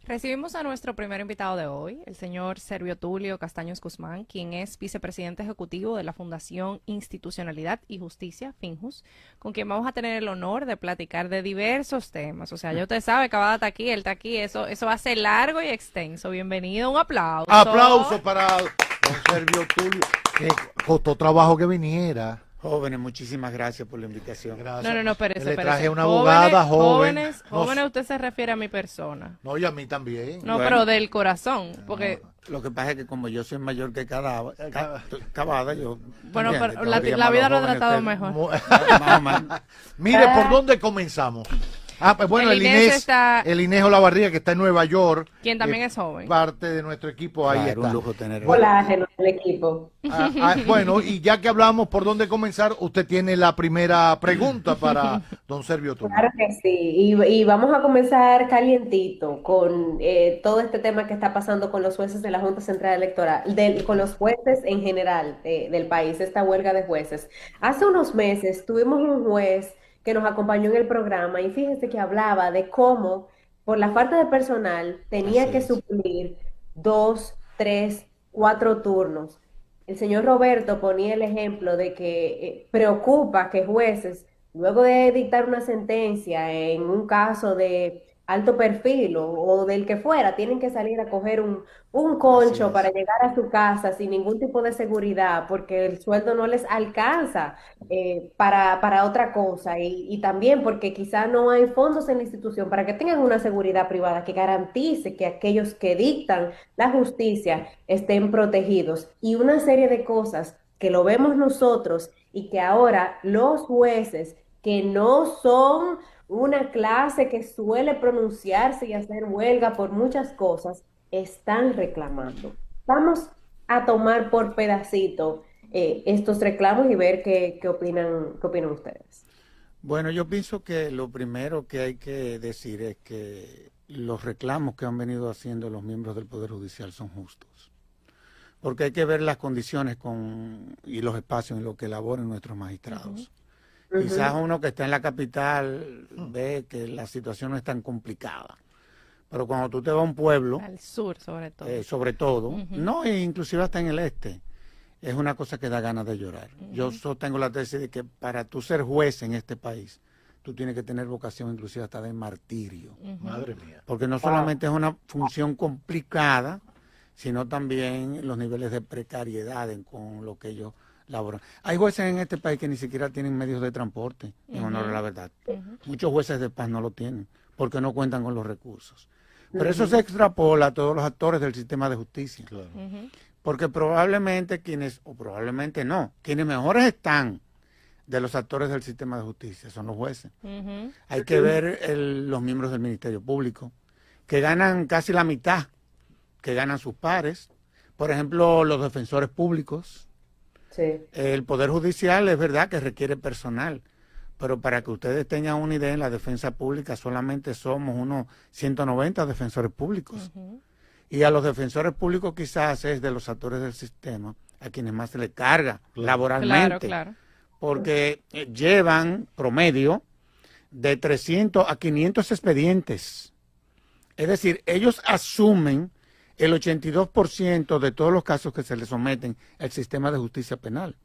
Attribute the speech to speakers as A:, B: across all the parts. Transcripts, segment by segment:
A: Recibimos a nuestro primer invitado de hoy, el señor Servio Tulio Castaños Guzmán, quien es vicepresidente ejecutivo de la Fundación Institucionalidad y Justicia, FINJUS, con quien vamos a tener el honor de platicar de diversos temas. O sea, ya usted sabe, Cavada está aquí, él está aquí, eso va a ser largo y extenso. Bienvenido, un aplauso.
B: Aplauso para don Servio Tulio, que costó trabajo que viniera.
C: Jóvenes, muchísimas gracias por la invitación.
B: Gracias.
A: No, pero
B: Le traje una abogada joven.
A: Jóvenes, usted se refiere a mi persona.
B: No, y a mí también.
A: No,
C: Bueno.
A: pero del corazón, porque...
C: Lo que pasa es que como yo soy mayor que Cavada, yo...
A: Bueno,
C: ¿entiendes?
A: pero la
C: Todavía
A: vida
C: más
A: lo ha
C: los
A: tratado
C: jóvenes,
A: mejor.
C: más o menos.
B: Mire, ¿por dónde comenzamos? Pues bueno,
A: El Inés está-
B: el Inés Olavarría, que está en Nueva York.
A: Quien también es joven.
B: Parte de nuestro equipo, ahí
C: Claro,
B: está.
C: un lujo tener...
D: Colágeno del equipo.
B: Bueno, y ya que hablamos por dónde comenzar, usted tiene la primera pregunta para don Servio Tulio.
D: Claro que sí. Y vamos a comenzar calientito con todo este tema que está pasando con los jueces de la Junta Central Electoral, con los jueces en general del país, esta huelga de jueces. Hace unos meses tuvimos un juez que nos acompañó en el programa y fíjese que hablaba de cómo por la falta de personal tenía
C: Así
D: que
C: es.
D: suplir 2, 3, 4 turnos. El señor Roberto ponía el ejemplo de que preocupa que jueces, luego de dictar una sentencia en un caso de alto perfil o del que fuera, tienen que salir a coger un
C: Así
D: concho
C: es.
D: para llegar a su casa sin ningún tipo de seguridad, porque el sueldo no les alcanza para otra cosa. Y también porque quizá no hay fondos en la institución para que tengan una seguridad privada que garantice que aquellos que dictan la justicia estén protegidos y una serie de cosas que lo vemos nosotros y que ahora los jueces que no son una clase que suele pronunciarse y hacer huelga por muchas cosas, están reclamando. Vamos a tomar por pedacito estos reclamos y ver qué opinan ustedes.
C: Bueno, yo pienso que lo primero que hay que decir es que los reclamos que han venido haciendo los miembros del Poder Judicial son justos. Porque hay que ver las condiciones y los espacios en los que laboran nuestros magistrados. Quizás uno que está en la capital ve que la situación no es tan complicada. Pero cuando tú te vas a un pueblo,
A: Al sur, sobre todo.
C: no, e inclusive hasta en el este, es una cosa que da ganas de llorar. Yo sostengo la tesis de que para tú ser juez en este país, tú tienes que tener vocación inclusive hasta de martirio.
B: Madre mía.
C: Porque no solamente es una función complicada, sino también los niveles de precariedad con lo que ellos laboran. Hay jueces en este país que ni siquiera tienen medios de transporte, en honor a la verdad. Muchos jueces de paz no lo tienen, porque no cuentan con los recursos. Pero eso se extrapola a todos los actores del sistema de justicia.
B: Claro.
C: Porque probablemente probablemente no, quienes mejores están de los actores del sistema de justicia son los jueces. Hay que ver los miembros del Ministerio Público, que ganan casi la mitad que ganan sus pares. Por ejemplo, los defensores públicos.
D: Sí.
C: El Poder Judicial es verdad que requiere personal, pero para que ustedes tengan una idea, en la defensa pública solamente somos unos 190 defensores públicos. Y a los defensores públicos quizás es de los actores del sistema a quienes más se les carga laboralmente.
A: Claro.
C: Porque llevan promedio de 300 a 500 expedientes. Es decir, ellos asumen el 82% de todos los casos que se le someten al sistema de justicia penal.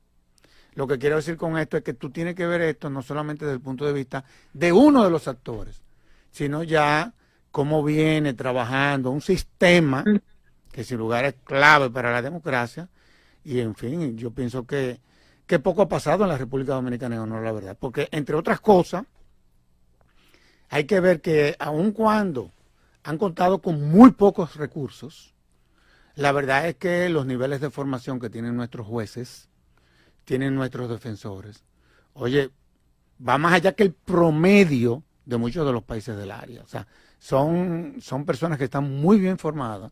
C: Lo que quiero decir con esto es que tú tienes que ver esto no solamente desde el punto de vista de uno de los actores, sino ya cómo viene trabajando un sistema que sin lugar es clave para la democracia. Y en fin, yo pienso que poco ha pasado en la República Dominicana, en honor a la verdad. Porque entre otras cosas, hay que ver que aun cuando han contado con muy pocos recursos, la verdad es que los niveles de formación que tienen nuestros jueces, tienen nuestros defensores, oye, va más allá que el promedio de muchos de los países del área. O sea, son personas que están muy bien formadas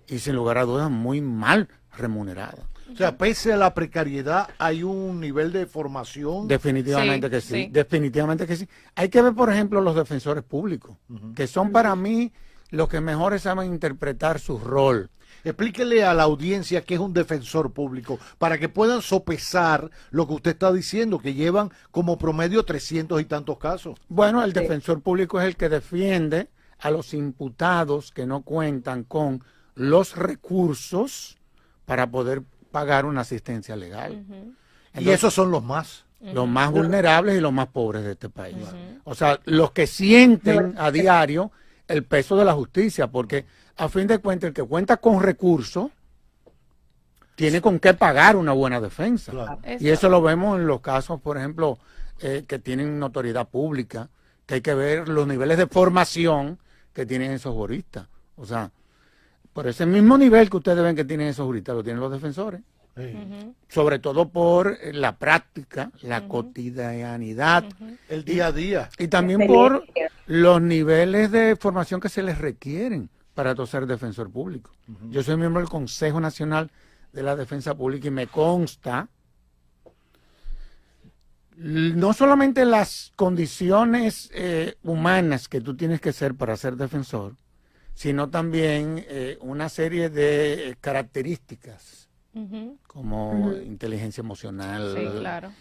C: y sin lugar a dudas muy mal remuneradas.
B: O sea, pese a la precariedad, hay un nivel de formación.
C: Definitivamente
A: Sí,
C: que sí,
A: sí.
C: definitivamente que sí. Hay que ver, por ejemplo, los defensores públicos, que son para mí los que mejores saben interpretar su rol.
B: Explíquele a la audiencia qué es un defensor público, para que puedan sopesar lo que usted está diciendo, que llevan como promedio 300 y tantos casos.
C: Bueno, el
D: Sí.
C: defensor público es el que defiende a los imputados que no cuentan con los recursos para poder pagar una asistencia legal.
B: Y esos son los más.
C: Los más vulnerables y los más pobres de este país. O sea, los que sienten a diario el peso de la justicia, porque a fin de cuentas el que cuenta con recursos tiene con qué pagar una buena defensa.
B: Claro.
C: Y eso lo vemos en los casos, por ejemplo, que tienen notoriedad pública, que hay que ver los niveles de formación que tienen esos juristas. O sea, por ese mismo nivel que ustedes ven que tienen esos juristas, lo tienen los defensores.
B: Sí.
C: Sobre todo por la práctica, la cotidianidad,
B: El día a día.
C: y también por los niveles de formación que se les requieren para ser defensor público. Yo soy miembro del Consejo Nacional de la Defensa Pública y me consta no solamente las condiciones humanas que tú tienes que ser para ser defensor, sino también una serie de características como inteligencia emocional.
A: Sí, claro.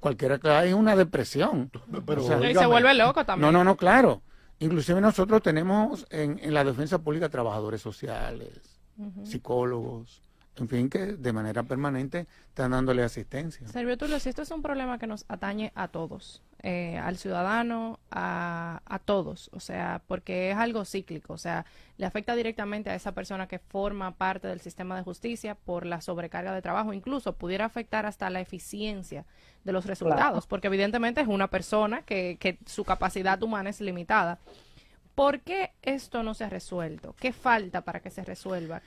C: Cualquiera que hay una depresión.
B: Pero,
C: O sea,
A: Y se
B: óigame,
A: vuelve loco también.
C: no, claro. Inclusive nosotros tenemos en la defensa pública trabajadores sociales, psicólogos, en fin, que de manera permanente están dándole asistencia.
A: Servio Tulio, si esto es un problema que nos atañe a todos, al ciudadano, a todos, o sea, porque es algo cíclico, o sea, le afecta directamente a esa persona que forma parte del sistema de justicia por la sobrecarga de trabajo, incluso pudiera afectar hasta la eficiencia de los resultados, porque evidentemente es una persona que su capacidad humana es limitada. ¿Por qué esto no se ha resuelto? ¿Qué falta para que se resuelva?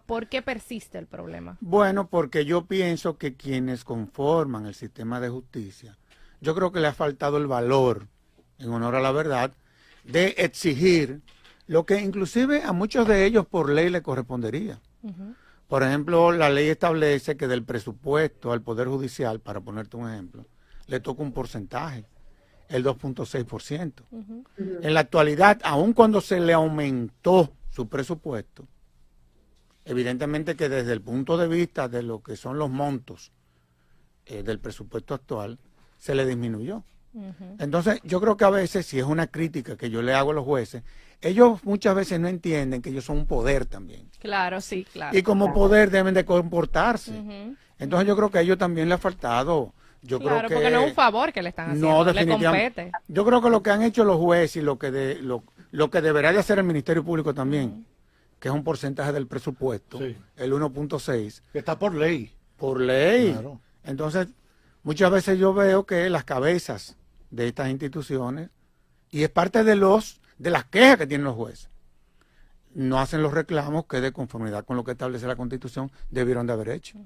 A: ¿Por qué persiste el problema?
C: Bueno, porque yo pienso que quienes conforman el sistema de justicia, yo creo que le ha faltado el valor, en honor a la verdad, de exigir lo que inclusive a muchos de ellos por ley le correspondería. Por ejemplo, la ley establece que del presupuesto al Poder Judicial, para ponerte un ejemplo, le toca un porcentaje, el 2.6%. En la actualidad, aun cuando se le aumentó su presupuesto, evidentemente que desde el punto de vista de lo que son los montos del presupuesto actual, se le disminuyó. Entonces, yo creo que a veces, si es una crítica que yo le hago a los jueces, ellos muchas veces no entienden que ellos son un poder también.
A: Claro, sí, claro.
C: Y como poder deben de comportarse. Entonces, yo creo que a ellos también les ha faltado. Yo
A: Claro,
C: creo que
A: porque no es un favor que le están haciendo,
C: no,
A: le
C: definitivamente.
A: compete.
C: Yo creo que lo que han hecho los jueces y lo que deberá de hacer el Ministerio Público también, que es un porcentaje del presupuesto,
B: Sí.
C: el 1.6,
B: que está por ley.
C: por ley.
B: Claro.
C: Entonces, muchas veces yo veo que las cabezas de estas instituciones, y es parte de las quejas que tienen los jueces, no hacen los reclamos que de conformidad con lo que establece la Constitución debieron de haber hecho.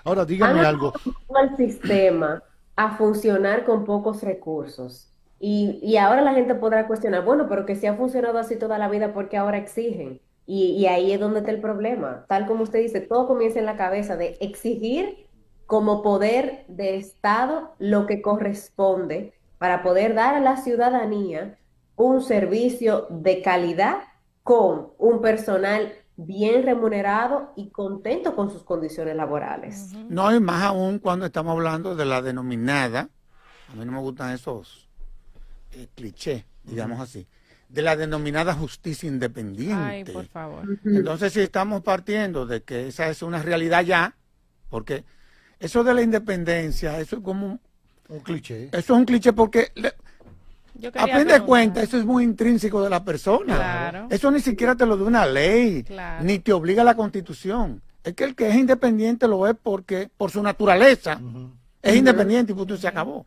B: Ahora, dígame
D: Han
B: algo.
D: acostumbrado al sistema a funcionar con pocos recursos. Y ahora la gente podrá cuestionar, bueno, pero que si ha funcionado así toda la vida, ¿por qué ahora exigen? Y ahí es donde está el problema. Tal como usted dice, todo comienza en la cabeza de exigir como poder de Estado lo que corresponde para poder dar a la ciudadanía un servicio de calidad con un personal bien remunerado y contento con sus condiciones laborales.
C: No, y más aún cuando estamos hablando de la denominada, a mí no me gustan esos clichés, digamos así, de la denominada justicia independiente.
A: Ay, por favor.
C: Entonces, si estamos partiendo de que esa es una realidad ya, porque eso de la independencia, eso es como,
B: Un cliché.
C: eso es un cliché porque
A: Yo
C: a
A: quería
C: fin de
A: preguntar.
C: cuentas eso es muy intrínseco de la persona.
A: Claro.
C: Eso ni siquiera te lo da una ley,
A: Claro.
C: ni te obliga la Constitución. Es que el que es independiente lo es porque por su naturaleza es independiente y punto, se acabó.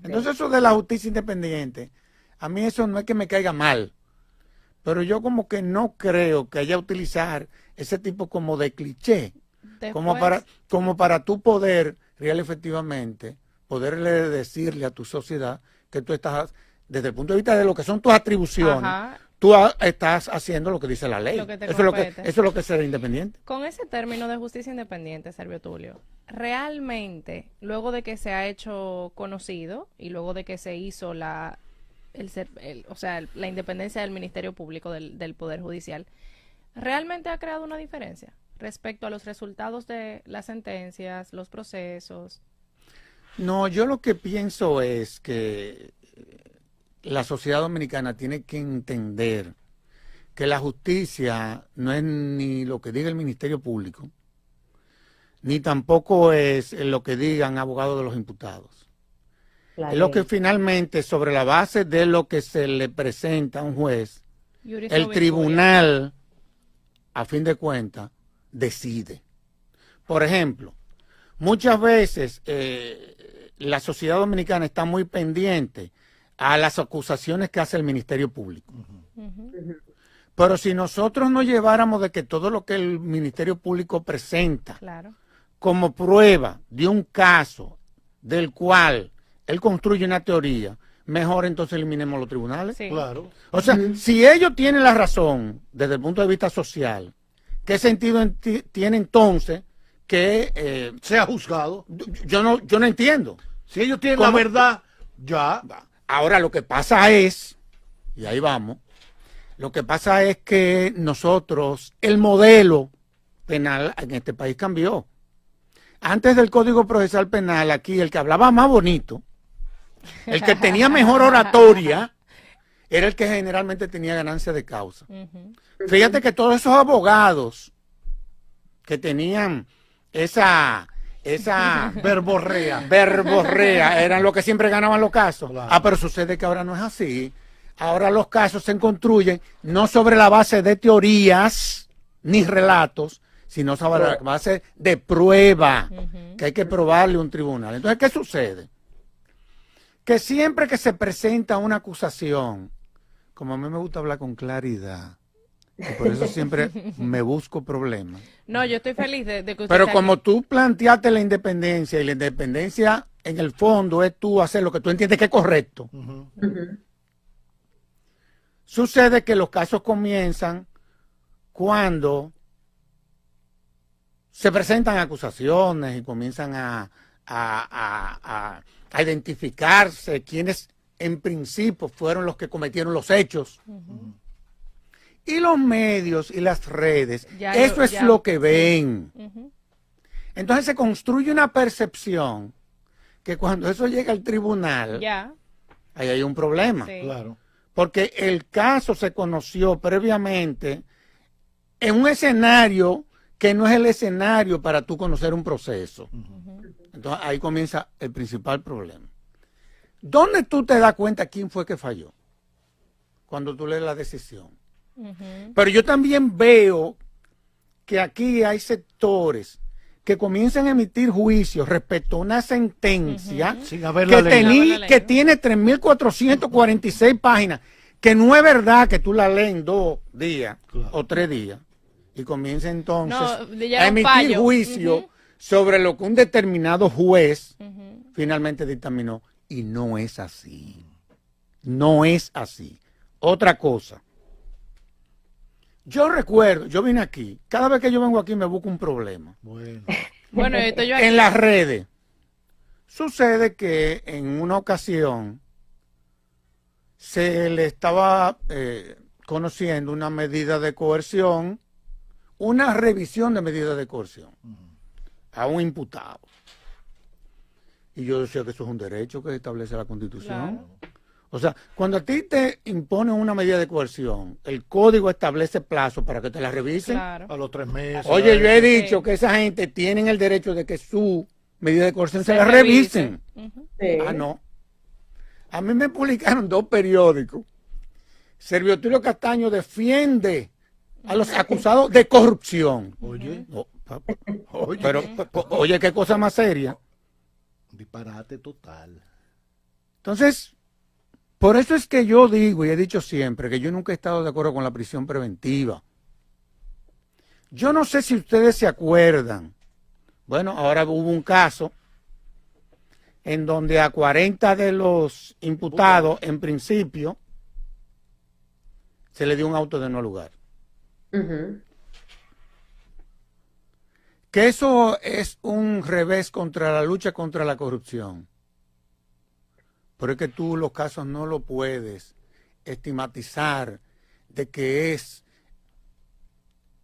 C: Entonces eso de la justicia independiente, a mí eso no es que me caiga mal, pero yo como que no creo que haya utilizar ese tipo como de cliché, como para tú poder real efectivamente, poderle decirle a tu sociedad que tú estás, desde el punto de vista de lo que son tus atribuciones,
A: Ajá.
C: tú estás haciendo lo que dice la ley.
A: Lo que te
C: Eso es lo que,
A: compete.
C: eso es lo que es ser independiente.
A: Con ese término de justicia independiente, Servio Tulio, realmente, luego de que se ha hecho conocido y luego de que se hizo la independencia del Ministerio Público del Poder Judicial, ¿realmente ha creado una diferencia respecto a los resultados de las sentencias, los procesos?
C: No, yo lo que pienso es que la sociedad dominicana tiene que entender que la justicia no es ni lo que diga el Ministerio Público, ni tampoco es lo que digan abogados de los imputados. Es lo que finalmente, sobre la base de lo que se le presenta a un juez, el tribunal, a fin de cuentas, decide. Por ejemplo, muchas veces la sociedad dominicana está muy pendiente a las acusaciones que hace el Ministerio Público. Pero si nosotros no lleváramos de que todo lo que el Ministerio Público presenta como prueba de un caso del cual él construye una teoría, mejor entonces eliminemos los tribunales.
A: Sí.
B: Claro.
C: O sea, si ellos tienen la razón desde el punto de vista social, ¿qué sentido tiene entonces que
B: sea juzgado?
C: Yo no entiendo.
B: Si ellos tienen la verdad, ya.
C: Ahora lo que pasa es, y ahí vamos, lo que pasa es que nosotros, el modelo penal en este país cambió. Antes del Código Procesal Penal, aquí el que hablaba más bonito, el que tenía mejor oratoria, era el que generalmente tenía ganancia de causa. Fíjate que todos esos abogados que tenían esa verborrea eran los que siempre ganaban los casos.
B: Claro.
C: Pero sucede que ahora no es así. Ahora los casos se construyen no sobre la base de teorías ni relatos, sino sobre la base de prueba que hay que probarle a un tribunal. Entonces, ¿qué sucede? Que siempre que se presenta una acusación, como a mí me gusta hablar con claridad, y por eso siempre me busco problemas.
A: No, yo estoy feliz de que usted
C: Pero
A: esté
C: como
A: aquí.
C: tú planteaste la independencia, y la independencia en el fondo es tú hacer lo que tú entiendes que es correcto, sucede que los casos comienzan cuando se presentan acusaciones y comienzan a identificarse quiénes en principio fueron los que cometieron los hechos. Y los medios y las redes, eso es lo que ven. Entonces se construye una percepción que cuando eso llega al tribunal, ahí hay un problema.
A: Sí.
B: Claro.
C: Porque el caso se conoció previamente en un escenario que no es el escenario para tú conocer un proceso. Entonces ahí comienza el principal problema. ¿Dónde tú te das cuenta quién fue que falló? Cuando tú lees la decisión. Pero yo también veo que aquí hay sectores que comienzan a emitir juicios respecto a una sentencia
B: Sin haberla leído.
C: que tiene 3.446 páginas, que no es verdad que tú la lees en 2 días o 3 días, y comienza entonces a emitir juicio sobre lo que un determinado juez finalmente dictaminó, y no es así. No es así. Otra cosa. Yo recuerdo, yo vine aquí, cada vez que yo vengo aquí me busco un problema.
A: Bueno, estoy yo aquí.
C: En las redes. Sucede que en una ocasión se le estaba conociendo una medida de coerción, una revisión de medida de coerción a un imputado. Y yo decía que eso es un derecho que establece la Constitución.
A: Claro.
C: O sea, cuando a ti te imponen una medida de coerción, el código establece plazo para que te la revisen.
A: Claro.
B: A los 3 meses.
C: Oye, yo he dicho que esa gente tiene el derecho de que su medida de coerción se la revisen.
D: Sí.
C: No. A mí me publicaron 2 periódicos. Servio Tulio Castaño defiende a los acusados de corrupción.
B: Oye.
C: Pero, oye, qué cosa más seria.
B: Disparate total.
C: Entonces, por eso es que yo digo y he dicho siempre que yo nunca he estado de acuerdo con la prisión preventiva. Yo no sé si ustedes se acuerdan. Bueno, ahora hubo un caso en donde a 40 de los imputados, en principio, se le dio un auto de no lugar. Que eso es un revés contra la lucha contra la corrupción. Pero es que tú los casos no lo puedes estigmatizar de que es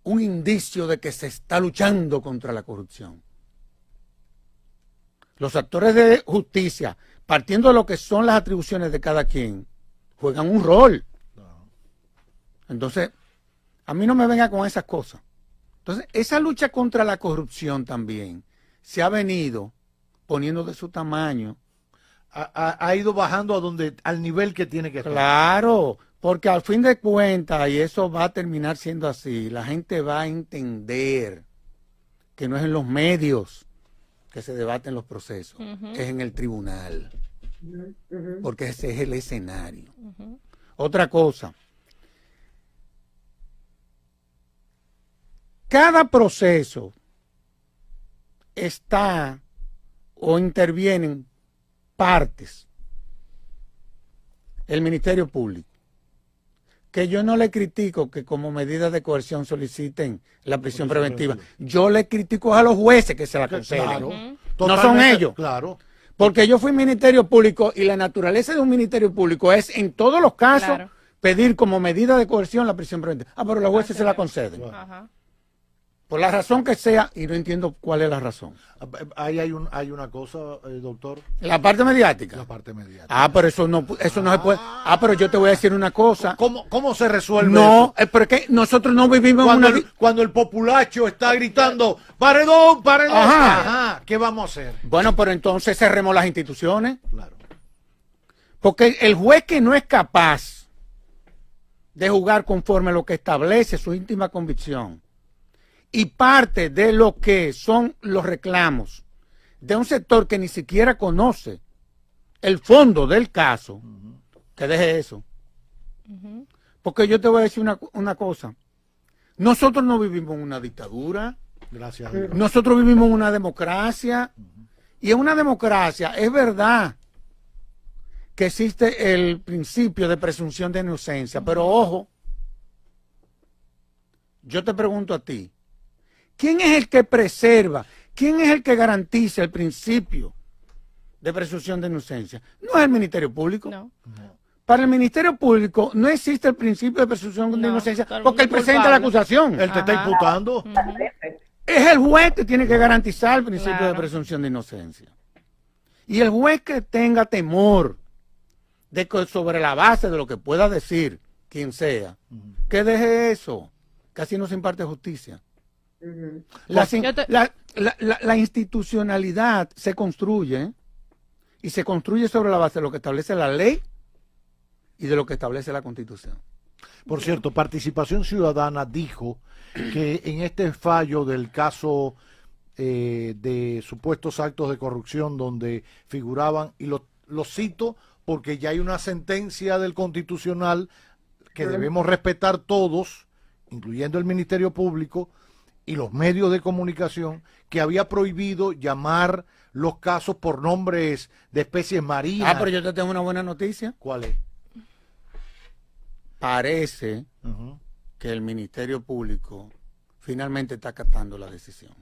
C: un indicio de que se está luchando contra la corrupción. Los actores de justicia, partiendo de lo que son las atribuciones de cada quien, juegan un rol. Entonces, A mí no me venga con esas cosas. Entonces, esa lucha contra la corrupción también se ha venido poniendo de su tamaño.
B: Ha ido bajando al nivel que tiene que estar.
C: Claro, porque al fin de cuentas, y eso va a terminar siendo así, la gente va a entender que no es en los medios que se debaten los procesos, es en el tribunal, porque ese es el escenario. Otra cosa, cada proceso está o intervienen partes. El Ministerio Público, que yo no le critico que como medida de coerción soliciten la prisión preventiva. Yo le critico a los jueces que se la conceden.
B: Claro,
C: no son ellos.
B: Claro.
C: Porque yo fui Ministerio Público y la naturaleza de un Ministerio Público es en todos los casos pedir como medida de coerción la prisión preventiva. Ah, pero los jueces se la conceden.
A: Ajá.
C: Por la razón que sea, y no entiendo cuál es la razón.
B: Ahí hay una cosa, doctor.
C: La parte mediática.
B: La parte mediática.
C: Ah, pero eso no se puede. Ah, pero yo te voy a decir una cosa.
B: ¿Cómo se resuelve
C: No,
B: eso?
C: pero es que nosotros no vivimos
B: Cuando el populacho está gritando, paredón, paredón. Ajá. ¿Qué vamos a hacer?
C: Bueno, pero entonces cerremos las instituciones.
B: Claro.
C: Porque el juez que no es capaz de jugar conforme a lo que establece su íntima convicción y parte de lo que son los reclamos de un sector que ni siquiera conoce el fondo del caso, que deje eso. Porque yo te voy a decir una cosa. Nosotros no vivimos en una dictadura.
B: Gracias a Dios.
C: Nosotros vivimos en una democracia. Y en una democracia es verdad que existe el principio de presunción de inocencia. Pero ojo, yo te pregunto a ti, ¿quién es el que preserva? ¿Quién es el que garantiza el principio de presunción de inocencia? No es el Ministerio Público.
A: No.
C: Para el Ministerio Público no existe el principio de presunción de inocencia porque él presenta la acusación.
B: Él te está imputando.
C: Es el juez que tiene que garantizar el principio de presunción de inocencia. Y el juez que tenga temor de que sobre la base de lo que pueda decir quien sea, que deje eso, que así no se imparte justicia. La institucionalidad se construye y se construye sobre la base de lo que establece la ley y de lo que establece la Constitución.
B: Por cierto, Participación Ciudadana dijo que en este fallo del caso de supuestos actos de corrupción donde figuraban, y lo cito porque ya hay una sentencia del Constitucional que debemos respetar todos, incluyendo el Ministerio Público y los medios de comunicación, que había prohibido llamar los casos por nombres de especies marinas.
C: Ah, pero yo te tengo una buena noticia.
B: ¿Cuál es?
C: Parece que el Ministerio Público finalmente está acatando la decisión.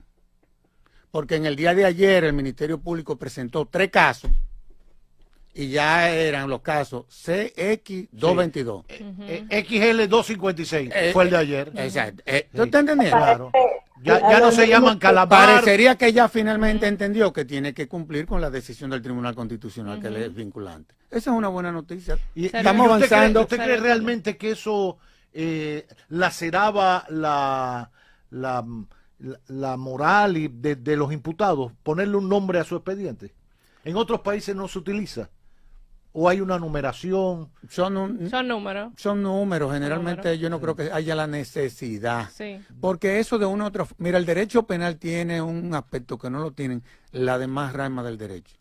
C: Porque en el día de ayer el Ministerio Público presentó 3 casos y ya eran los casos CX222.
B: XL256 fue el de ayer.
C: Exacto. ¿Tú estás entendiendo?
B: Claro. Ya no se llaman calamar.
C: Parecería que ella finalmente entendió que tiene que cumplir con la decisión del Tribunal Constitucional que le es vinculante. Esa es una buena noticia.
B: Y
C: estamos avanzando.
B: ¿Usted cree realmente que eso laceraba la moral de los imputados? Ponerle un nombre a su expediente. En otros países no se utiliza. ¿O hay una numeración?
A: Son números.
C: Son números. Generalmente yo no creo que haya la necesidad.
A: Sí.
C: Porque eso de una u otra... Mira, el derecho penal tiene un aspecto que no lo tienen las demás ramas del derecho.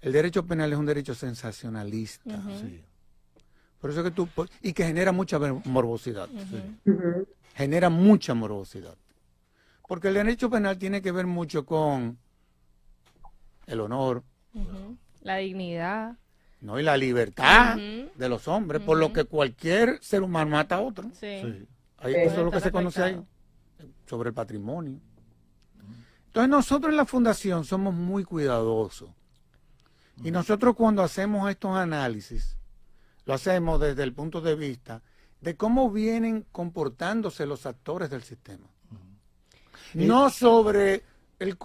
C: El derecho penal es un derecho sensacionalista.
B: Sí.
C: Por eso que y que genera mucha morbosidad. Genera mucha morbosidad. Porque el derecho penal tiene que ver mucho con el honor.
A: La dignidad.
C: No, y la libertad de los hombres, por lo que cualquier ser humano mata a otro.
A: Sí.
C: Eso es lo que se conoce ahí, sobre el patrimonio. Entonces nosotros en la Fundación somos muy cuidadosos. Y nosotros cuando hacemos estos análisis, lo hacemos desde el punto de vista de cómo vienen comportándose los actores del sistema. No sobre el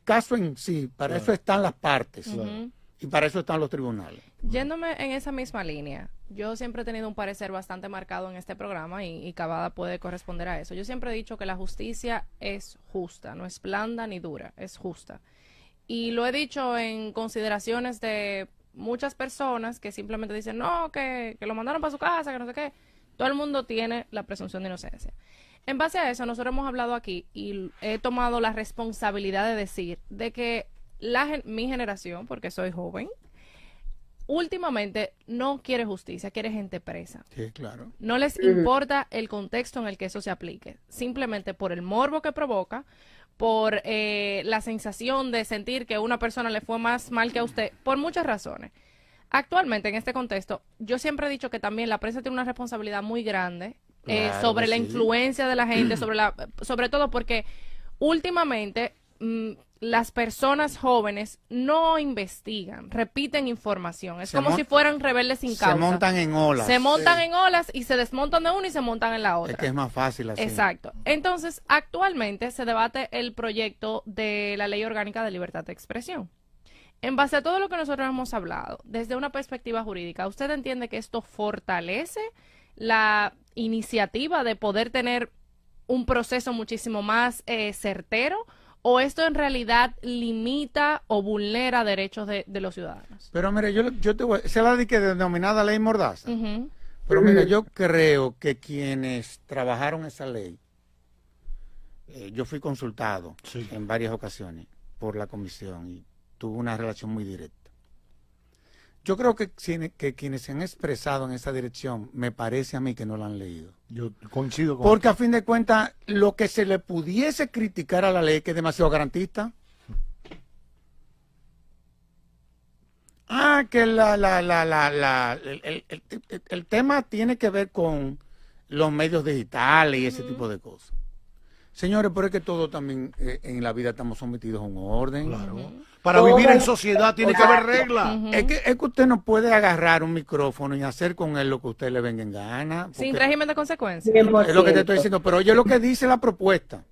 C: caso en sí, eso están las partes. Y para eso están los tribunales.
A: Yéndome en esa misma línea, Yo siempre he tenido un parecer bastante marcado en este programa y Cavada puede corresponder a eso. Yo siempre he dicho que la justicia es justa, no es blanda ni dura, es justa. Y lo he dicho en consideraciones de muchas personas que simplemente dicen, no, que lo mandaron para su casa, que no sé qué. Todo el mundo tiene la presunción de inocencia. En base a eso, nosotros hemos hablado aquí y he tomado la responsabilidad de decir de que mi generación, porque soy joven, últimamente no quiere justicia, quiere gente presa.
C: Sí, claro.
A: No les importa el contexto en el que eso se aplique, simplemente por el morbo que provoca, por la sensación de sentir que a una persona le fue más mal que a usted, por muchas razones. Actualmente, en este contexto, yo siempre he dicho que también la prensa tiene una responsabilidad muy grande
C: Claro
A: sobre
C: que
A: la
C: sí.
A: influencia de la gente, sobre todo porque últimamente las personas jóvenes no investigan, repiten información. Es como si fueran rebeldes sin causa.
C: Se montan en olas.
A: Se montan en olas y se desmontan de una y se montan en la otra.
C: Es que es más fácil así.
A: Exacto. Entonces, actualmente se debate el proyecto de la Ley Orgánica de Libertad de Expresión. En base a todo lo que nosotros hemos hablado, desde una perspectiva jurídica, ¿usted entiende que esto fortalece la iniciativa de poder tener un proceso muchísimo más certero? ¿O esto en realidad limita o vulnera derechos de los ciudadanos?
C: Pero mire, yo te voy, esa es la denominada ley Mordaza.
A: Uh-huh.
C: Pero mira, yo creo que quienes trabajaron esa ley, yo fui consultado en varias ocasiones por la comisión y tuve una relación muy directa. Yo creo que quienes se han expresado en esa dirección, me parece a mí que no la han leído.
B: Yo coincido con
C: Porque a fin de cuentas, lo que se le pudiese criticar a la ley, que es demasiado garantista. Que el tema tiene que ver con los medios digitales y ese tipo de cosas. Señores, pero es que todo también en la vida estamos sometidos a un orden.
B: Claro. Para vivir en sociedad tiene que haber reglas.
C: Es que usted no puede agarrar un micrófono y hacer con él lo que a usted le venga en gana.
A: Sin régimen de consecuencias.
D: 100%.
C: Es lo que te estoy diciendo. Pero oye lo que dice la propuesta.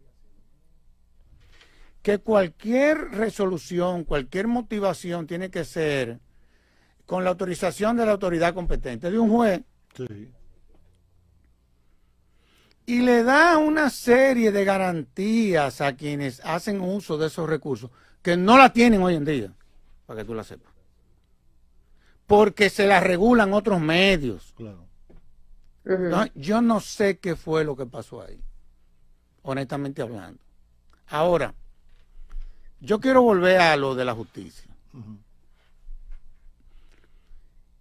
C: Que cualquier resolución, cualquier motivación tiene que ser con la autorización de la autoridad competente, de un juez.
B: Sí.
C: Y le da una serie de garantías a quienes hacen uso de esos recursos que no la tienen hoy en día, para que tú la sepas. Porque se la regulan otros medios.
B: Claro.
C: ¿No? Yo no sé qué fue lo que pasó ahí, honestamente hablando. Ahora, yo quiero volver a lo de la justicia.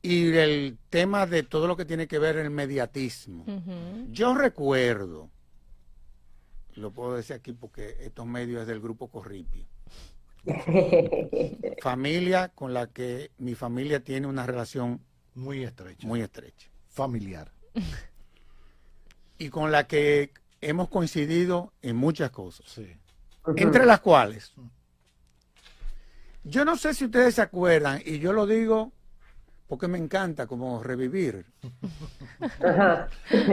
C: Y el tema de todo lo que tiene que ver el mediatismo. Yo recuerdo, lo puedo decir aquí porque estos medios es del grupo Corripio, familia con la que mi familia tiene una relación
B: Muy estrecha.
C: muy estrecha.
B: Familiar.
C: Y con la que hemos coincidido en muchas cosas.
B: Sí.
C: Entre las cuales, yo no sé si ustedes se acuerdan, y yo lo digo porque me encanta como revivir.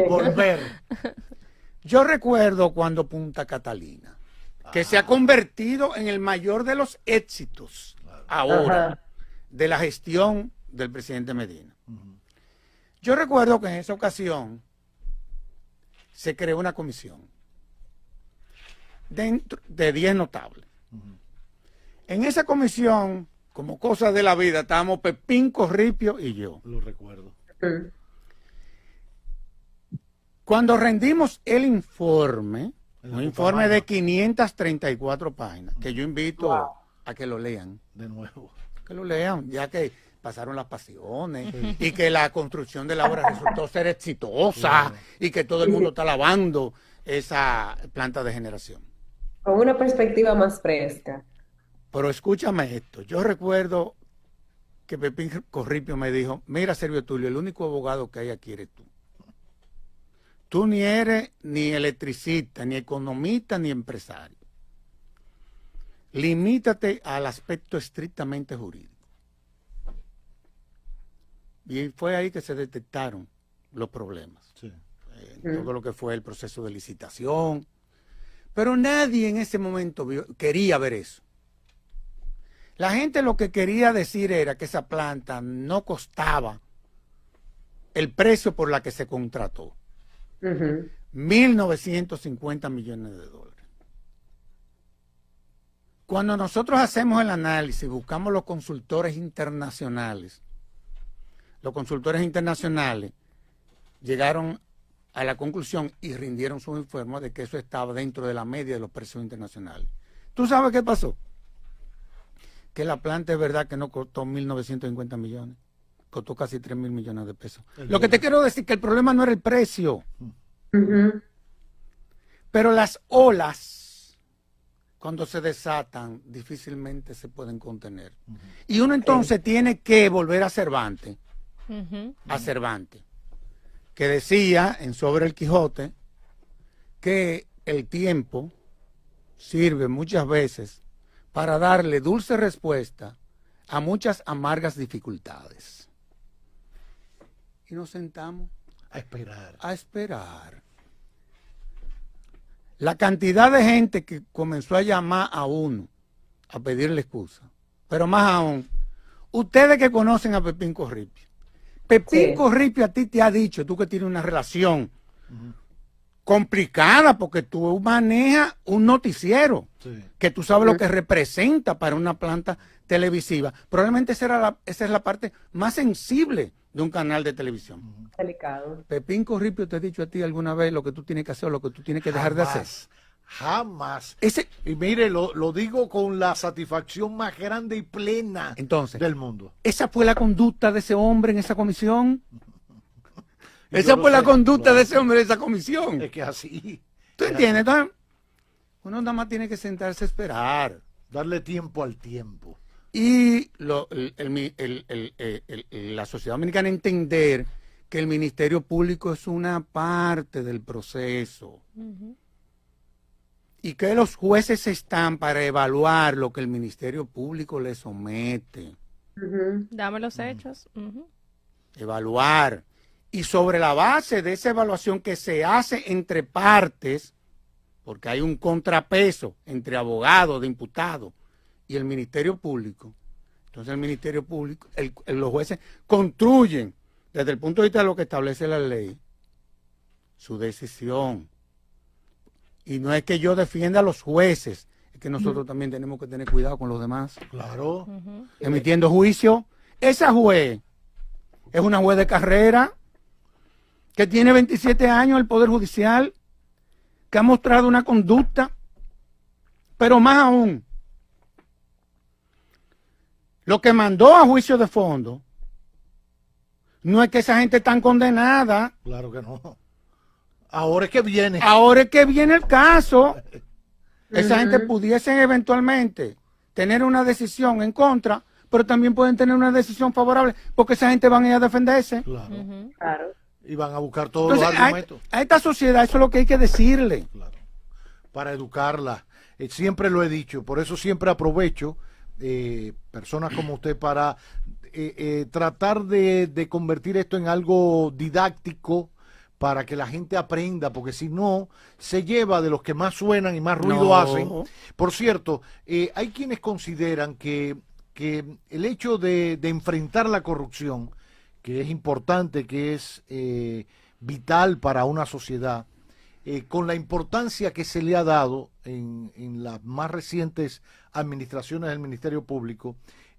B: Volver.
C: Yo recuerdo cuando Punta Catalina, que se ha convertido en el mayor de los éxitos ahora de la gestión del presidente Medina. Yo recuerdo que en esa ocasión se creó una comisión dentro de 10 notables. En esa comisión, como cosas de la vida, estábamos Pepín Corripio y yo.
B: Lo recuerdo.
C: Cuando rendimos el informe,
B: En
C: un
B: la
C: informe
B: Copamama.
C: de 534 páginas, que yo invito a que lo lean,
B: De nuevo.
C: que lo lean, ya que pasaron las pasiones y que la construcción de la obra resultó ser exitosa y que todo el mundo está alabando esa planta de generación.
D: Con una perspectiva más fresca.
C: Pero escúchame esto, yo recuerdo que Pepín Corripio me dijo, mira Servio Tulio, el único abogado que hay aquí eres tú. Tú ni eres ni electricista, ni economista, ni empresario. Limítate al aspecto estrictamente jurídico. Y fue ahí que se detectaron los problemas.
B: Sí.
C: Todo lo que fue el proceso de licitación. Pero nadie en ese momento quería ver eso. La gente lo que quería decir era que esa planta no costaba el precio por la que se contrató. 1.950 millones de dólares. Cuando nosotros hacemos el análisis, buscamos los consultores internacionales llegaron a la conclusión y rindieron su informe de que eso estaba dentro de la media de los precios internacionales. ¿Tú sabes qué pasó? Que la planta es verdad que no costó 1.950 millones, costó casi 3.000 millones de pesos. Lo que te quiero decir es que el problema no era el precio, pero las olas, cuando se desatan, difícilmente se pueden contener. Y uno entonces tiene que volver a Cervantes, que decía en Sobre el Quijote que el tiempo sirve muchas veces para darle dulce respuesta a muchas amargas dificultades. Y nos sentamos
B: a esperar.
C: A esperar. La cantidad de gente que comenzó a llamar a uno a pedirle excusa, pero más aún, ustedes que conocen a Pepín Corripio, Pepín Corripio a ti te ha dicho, tú que tienes una relación complicada porque tú manejas un noticiero, que tú sabes lo que representa para una planta televisiva. Probablemente esa es la parte más sensible de un canal de televisión.
D: Delicado.
C: Pepín Corripio te ha dicho a ti alguna vez lo que tú tienes que hacer o lo que tú tienes que dejar de hacer.
B: Jamás.
C: Ese,
B: y mire, lo digo con la satisfacción más grande y plena del mundo.
C: Esa fue la conducta de ese hombre en esa comisión. Esa fue la conducta de ese hombre en esa comisión.
B: Es que así.
C: ¿Tú entiendes? Entonces, uno nada más tiene que sentarse a esperar.
B: Darle tiempo al tiempo.
C: Y la sociedad dominicana entender que el Ministerio Público es una parte del proceso. Y que los jueces están para evaluar lo que el Ministerio Público le somete.
A: Dame los hechos.
C: Evaluar. Y sobre la base de esa evaluación que se hace entre partes, porque hay un contrapeso entre abogados, de imputados y el Ministerio Público, entonces el Ministerio Público, los jueces construyen desde el punto de vista de lo que establece la ley su decisión. Y no es que yo defienda a los jueces, es que nosotros también tenemos que tener cuidado con los demás.
B: Claro.
C: Emitiendo juicio. Esa juez es una juez de carrera que tiene 27 años en el Poder Judicial, que ha mostrado una conducta, pero más aún, lo que mandó a juicio de fondo no es que esa gente está condenada.
B: Claro que no. Ahora es que viene.
C: Ahora es que viene el caso. Esa gente pudiesen eventualmente tener una decisión en contra, pero también pueden tener una decisión favorable, porque esa gente van a ir a defenderse.
B: Claro.
D: Claro.
B: Y van a buscar todos los argumentos.
C: A esta sociedad eso es lo que hay que decirle.
B: Claro. Para educarla. Siempre lo he dicho, por eso siempre aprovecho personas como usted para tratar de convertir esto en algo didáctico para que la gente aprenda, porque si no, se lleva de los que más suenan y más ruido hacen. Por cierto, hay quienes consideran que el hecho de enfrentar la corrupción, que es importante, que es vital para una sociedad, con la importancia que se le ha dado en las más recientes administraciones del Ministerio Público,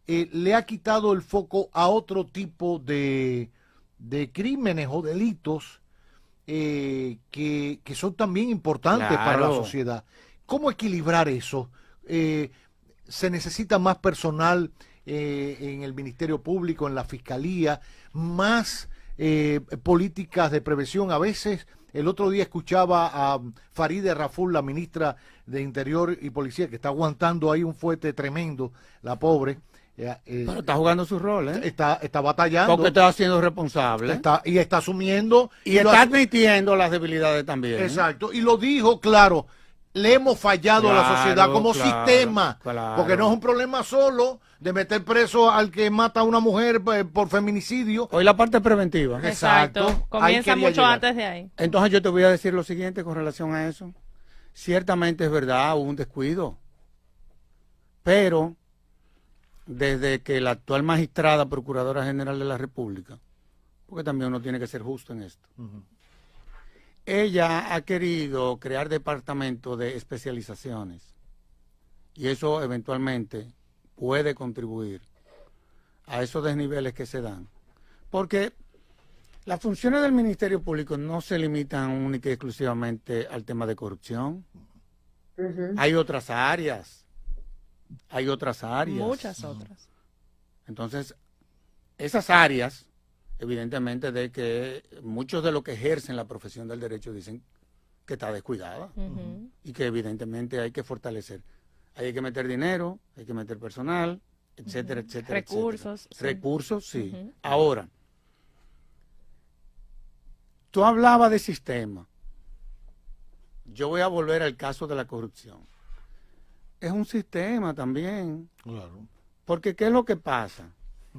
B: le ha quitado el foco a otro tipo de crímenes o delitos que son también importantes para la sociedad. ¿Cómo equilibrar eso? ¿Se necesita más personal en el Ministerio Público, en la Fiscalía, más políticas de prevención? A veces, el otro día escuchaba a Farideh Raful, la ministra de Interior y Policía, que está aguantando ahí un fuete tremendo, la pobre.
C: Pero está jugando su rol, ¿eh?
B: Está batallando.
C: Porque está siendo responsable.
B: Y está asumiendo.
C: Y está admitiendo las debilidades también.
B: Exacto. Y lo dijo, claro, le hemos fallado a la sociedad como sistema. Porque no es un problema solo de meter preso al que mata a una mujer por feminicidio.
C: Hoy la parte preventiva.
A: Exacto. Comienza mucho antes de ahí.
C: Entonces yo te voy a decir lo siguiente con relación a eso. Ciertamente es verdad, hubo un descuido. Pero desde que la actual magistrada Procuradora General de la República porque también uno tiene que ser justo en esto.
B: Ujú.
C: Ella ha querido crear departamentos de especializaciones y eso eventualmente puede contribuir a esos desniveles que se dan. Porque las funciones del Ministerio Público no se limitan única y exclusivamente al tema de corrupción.
D: Ujú.
C: Hay otras áreas.
A: Muchas otras.
C: Entonces, esas áreas, evidentemente, de que muchos de los que ejercen la profesión del derecho dicen que está descuidada
A: Ujú.
C: y que evidentemente hay que fortalecer. Ahí hay que meter dinero, hay que meter personal, etcétera, etcétera.
A: Recursos,
C: etcétera.
A: sí.
C: Recursos, sí.
A: Ujú.
C: Ahora, tú hablabas de sistema. Yo voy a volver al caso de la corrupción. Es un sistema también.
B: Claro.
C: Porque ¿qué es lo que pasa?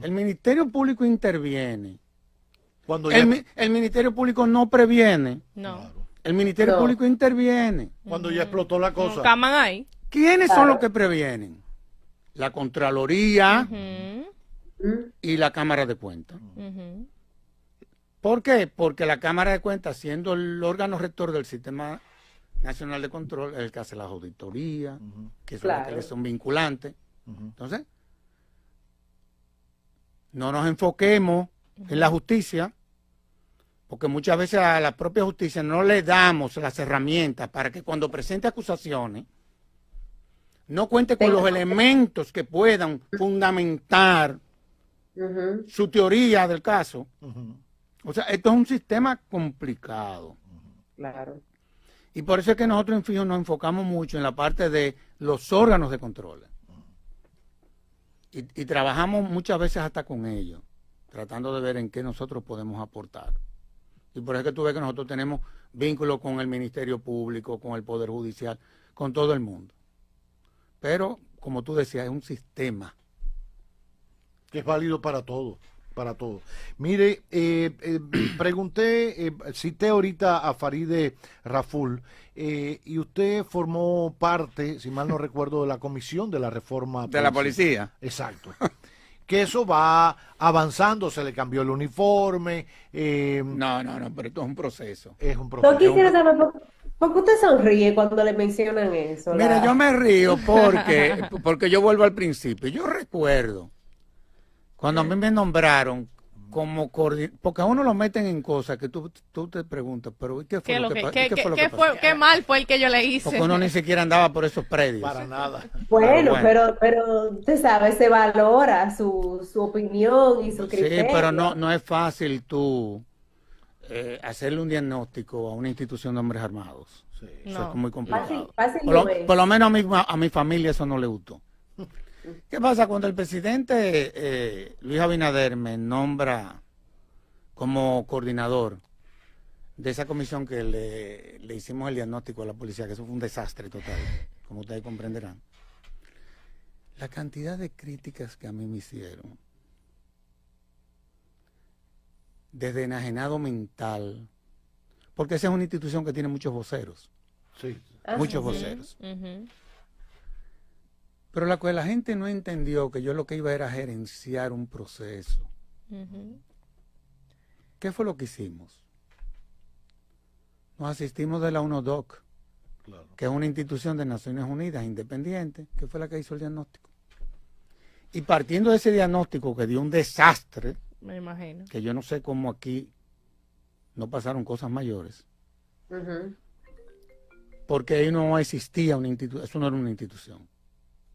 C: El Ministerio Público interviene.
B: Cuando
C: El Ministerio Público no previene.
A: No.
B: Claro.
C: El Ministerio
D: No.
C: Público interviene.
B: Cuando ya explotó la cosa.
A: No, caman ahí.
C: ¿Quiénes son
D: Claro.
C: los que previenen? La Contraloría
A: Ujú,
D: Mm.
C: y la Cámara de Cuentas.
A: ujú.
C: ¿Por qué? Porque la Cámara de Cuentas, siendo el órgano rector del Sistema Nacional de Control, es el que hace las auditorías,
B: Ujú,
C: que son las que
D: Claro.
C: le son vinculantes.
B: ujú.
C: Entonces, no nos enfoquemos en la justicia, porque muchas veces a la propia justicia no le damos las herramientas para que cuando presente acusaciones no cuente con
D: Tenga-
C: los elementos que puedan fundamentar
D: Ujú.
C: su teoría del caso.
B: Ujú.
C: O sea, esto es un sistema complicado.
D: Claro.
C: Y por eso es que nosotros en FIJO nos enfocamos mucho en la parte de los órganos de control. Y trabajamos muchas veces hasta con ellos, tratando de ver en qué nosotros podemos aportar. Y por eso es que tú ves que nosotros tenemos vínculos con el Ministerio Público, con el Poder Judicial, con todo el mundo. Pero, como tú decías, es un sistema.
B: Que es válido para todo, para todo. Mire, pregunté, cité ahorita a Faride Raful, y usted formó parte, si mal no recuerdo, de la comisión de la reforma
C: De la
B: policial.
C: policía.
B: Exacto. Que eso va avanzando, se le cambió el uniforme,
C: No, pero esto es un proceso.
B: es un
D: Yo
B: proceso.
D: quisiera saber por qué usted sonríe cuando le mencionan eso.
C: Mira,
D: la-
C: yo me río porque yo vuelvo al principio. Yo recuerdo cuando a mí me nombraron como coordinador, porque a uno lo meten en cosas que tú te preguntas, pero ¿qué fue
A: ¿Qué,
C: lo
A: lo
C: que
A: que,
C: pa-
A: qué,
C: qué fue lo
A: qué
C: que
A: fue,
C: pasó?
A: qué mal fue el que yo le hice?
C: Porque uno ni siquiera andaba por esos predios.
B: Para nada.
D: Bueno,
C: Bueno.
D: pero usted sabe, se valora su opinión y su
C: Sí,
D: criterio.
C: pero no es fácil tú hacerle un diagnóstico a una institución de hombres armados.
B: Sí.
C: Eso
A: No.
C: es muy complicado.
D: Fácil
C: Por lo,
D: no es.
C: por lo menos a mi familia eso no le gustó. ¿Qué pasa? Cuando el presidente Luis Abinader me nombra como coordinador de esa comisión que le hicimos el diagnóstico a la policía, que eso fue un desastre total, como ustedes comprenderán. La cantidad de críticas que a mí me hicieron, desde enajenado mental, porque esa es una institución que tiene muchos voceros,
B: Sí.
D: Ah,
C: muchos
D: sí.
C: voceros.
A: Ujú.
C: Pero la gente no entendió que yo lo que iba era gerenciar un proceso.
A: Ujú.
C: ¿Qué fue lo que hicimos? Nos asistimos de la UNODOC,
B: Claro.
C: que es una institución de Naciones Unidas independiente, que fue la que hizo el diagnóstico. Y partiendo de ese diagnóstico que dio un desastre,
A: Me imagino.
C: que yo no sé cómo aquí no pasaron cosas mayores,
D: Ujú.
C: porque ahí no existía una institución, eso no era una institución,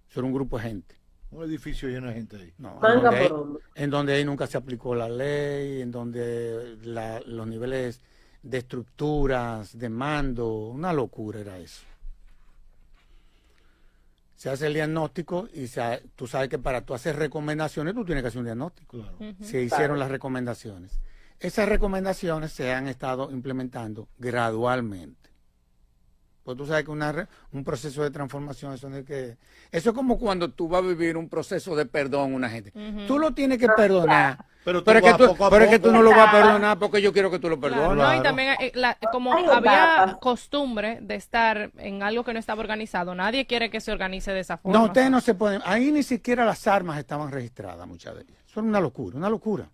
C: eso era un grupo de gente.
B: Un edificio lleno de gente ahí.
C: No,
D: Manga por hombro.
C: en donde ahí nunca se aplicó la ley, en donde los niveles de estructuras, de mando, una locura era eso. Se hace el diagnóstico y tú sabes que para tú hacer recomendaciones tú tienes que hacer un diagnóstico.
B: Claro.
A: Ujú.
C: Se hicieron las recomendaciones. Esas recomendaciones se han estado implementando gradualmente. Pues tú sabes que un proceso de transformación, eso es como cuando tú vas a vivir un proceso de perdón a una gente.
A: Ujú.
C: Tú lo tienes que perdonar,
B: Pero tú
C: pero,
B: vas poco a
C: pero es que
B: poco.
C: tú no lo vas a perdonar porque yo quiero que tú lo
A: Claro,
C: perdones.
A: ¿no? Y
B: Claro.
A: también como
D: Hay
A: había
D: etapas.
A: costumbre de estar en algo que no estaba organizado, nadie quiere que se organice de esa forma.
C: No, ustedes no se pueden. Ahí ni siquiera las armas estaban registradas, muchas de ellas. Eso era una locura, una locura.